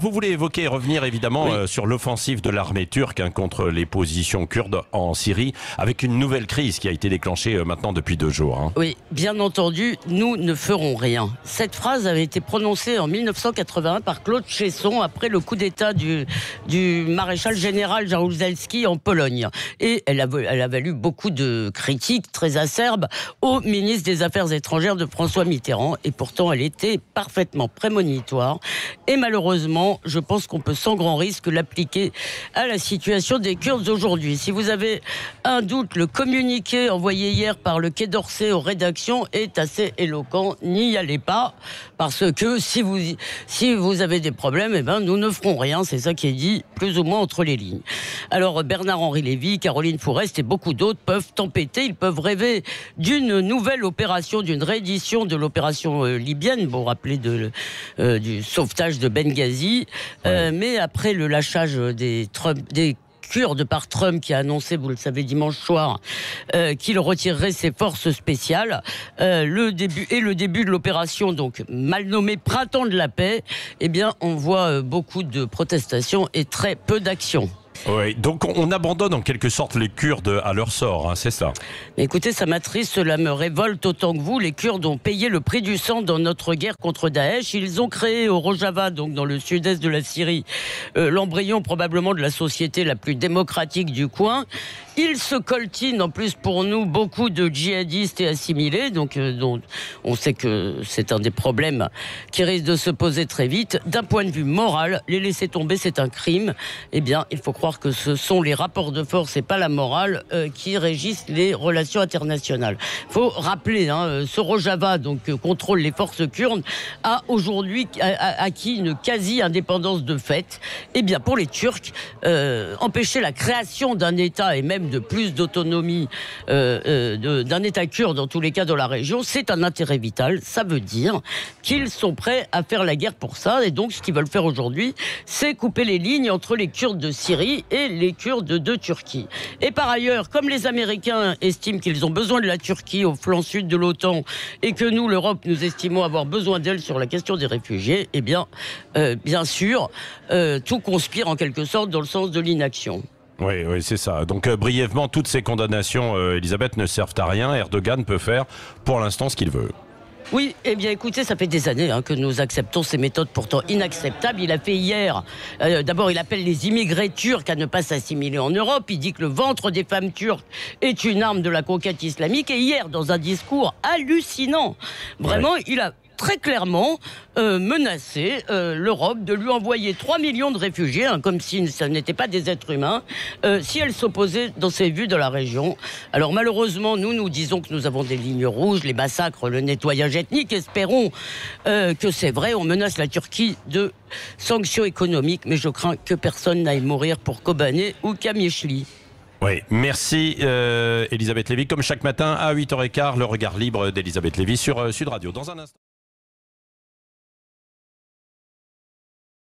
Vous voulez évoquer et revenir évidemment sur l'offensive de l'armée turque contre les positions kurdes en Syrie, avec une nouvelle crise qui a été déclenchée maintenant depuis 2 jours. Oui, bien entendu, nous ne ferons rien. Cette phrase avait été prononcée en 1981 par Claude Cheysson après le coup d'État du maréchal général Jaruzelski en Pologne. Et elle a valu beaucoup de critiques très acerbes au ministre des Affaires étrangères de François Mitterrand. Et pourtant, elle était parfaitement prémonitoire. Et malheureusement, je pense qu'on peut sans grand risque l'appliquer à la situation des Kurdes aujourd'hui. Si vous avez un doute, le communiqué envoyé hier par le Quai d'Orsay aux rédactions est assez éloquent. N'y allez pas, parce que si vous avez des problèmes, nous ne ferons rien. C'est ça qui est dit plus ou moins entre les lignes. Alors Bernard-Henri Lévy, Caroline Fourest et beaucoup d'autres peuvent tempêter. Ils peuvent rêver d'une nouvelle opération, d'une réédition de l'opération libyenne, vous vous rappelez du sauvetage de Benghazi. Mais après le lâchage des Kurdes par Trump, qui a annoncé, vous le savez, dimanche soir, qu'il retirerait ses forces spéciales, le début de l'opération, donc mal nommée Printemps de la paix, on voit beaucoup de protestations et très peu d'actions. Oui, donc on abandonne en quelque sorte les Kurdes à leur sort, c'est ça. Écoutez, ça m'attriste, cela me révolte autant que vous. Les Kurdes ont payé le prix du sang dans notre guerre contre Daesh. Ils ont créé au Rojava, donc dans le sud-est de la Syrie, l'embryon probablement de la société la plus démocratique du coin. Ils se coltinent en plus pour nous beaucoup de djihadistes et assimilés, donc dont on sait que c'est un des problèmes qui risque de se poser très vite. D'un point de vue moral, les laisser tomber, c'est un crime. Il faut croire que ce sont les rapports de force et pas la morale qui régissent les relations internationales. Il faut rappeler, ce Rojava contrôle les forces kurdes, a aujourd'hui acquis une quasi-indépendance de fait. Pour les Turcs, empêcher la création d'un État et même de plus d'autonomie d'un État kurde, dans tous les cas dans la région, c'est un intérêt vital. Ça veut dire qu'ils sont prêts à faire la guerre pour ça. Et donc, ce qu'ils veulent faire aujourd'hui, c'est couper les lignes entre les Kurdes de Syrie et les Kurdes de Turquie. Et par ailleurs, comme les Américains estiment qu'ils ont besoin de la Turquie au flanc sud de l'OTAN et que nous, l'Europe, nous estimons avoir besoin d'elle sur la question des réfugiés, bien sûr, tout conspire en quelque sorte dans le sens de l'inaction. Oui, c'est ça. Donc brièvement, toutes ces condamnations, Elisabeth, ne servent à rien. Erdogan peut faire pour l'instant ce qu'il veut. Oui, écoutez, ça fait des années que nous acceptons ces méthodes pourtant inacceptables. Il a fait hier, d'abord il appelle les immigrés turcs à ne pas s'assimiler en Europe. Il dit que le ventre des femmes turques est une arme de la conquête islamique. Et hier, dans un discours hallucinant, vraiment, il a très clairement menacé l'Europe de lui envoyer 3 millions de réfugiés, comme si ce n'étaient pas des êtres humains, si elle s'opposait dans ses vues de la région. Alors malheureusement, nous disons que nous avons des lignes rouges, les massacres, le nettoyage ethnique. Espérons que c'est vrai. On menace la Turquie de sanctions économiques, mais je crains que personne n'aille mourir pour Kobané ou Kamieshli. Oui, merci Elisabeth Lévy. Comme chaque matin à 8h15, le regard libre d'Elisabeth Lévy sur Sud Radio. Dans un instant.